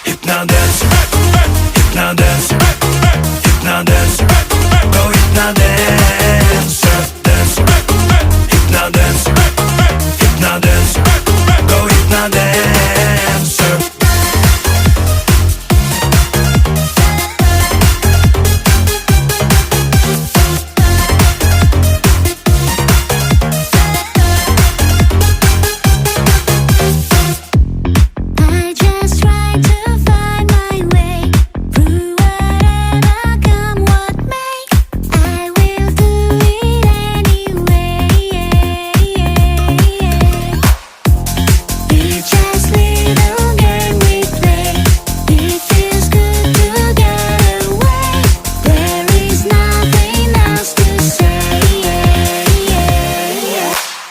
Hypnodancer, Hypnodancer, Hypnodancer, go Hypnodancer, dancer, Hypnodancer, Hypnodancer, go Hypnodancer.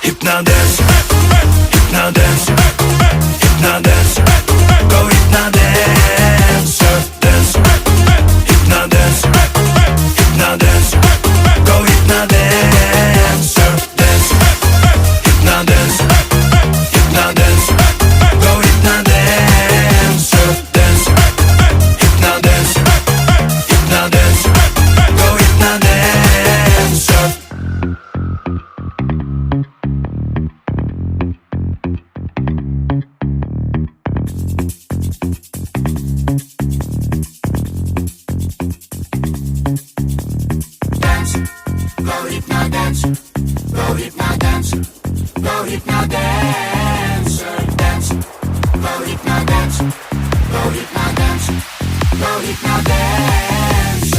Hypnodancer, Hypnodancer, Hypnodancer, go Hypnodancer, dancer, Hypnodancer, Hypnodancer, go Hypnodancer, dancer, Hypnodancer, Hypnodancer, go Hypnodancer, dancer, Hypnodancer, Hypnodancer, go Hypnodancer. Go Hypnodancer, go Hypnodancer, go Hypnodancer, dance. Go Hypnodancer, go Hypnodancer, go Hypnodancer, dance.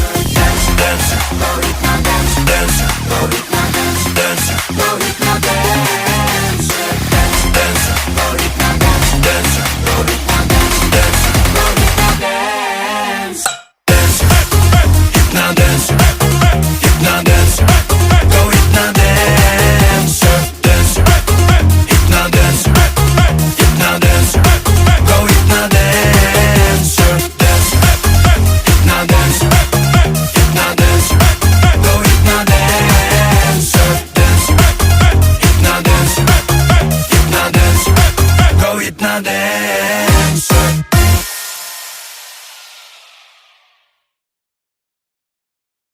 Dancer, Go Hypnodancer, dancer, go Hypnodancer, dancer, go Hypnodancer, dance. dancer, Go Hypnodancer, dancer, go Hypnodancer, dancer, go Hypnodancer. dancer, Hypnodancer, Hypnodancer, go Hypnodancer, dancer, Hypnodancer, Hypnodancer, go Hypnodancer, dancer, Hypnodancer, Hypnodancer, go Hypnodancer, dancer, Hypnodancer, Hypnodancer, go Hypnodancer.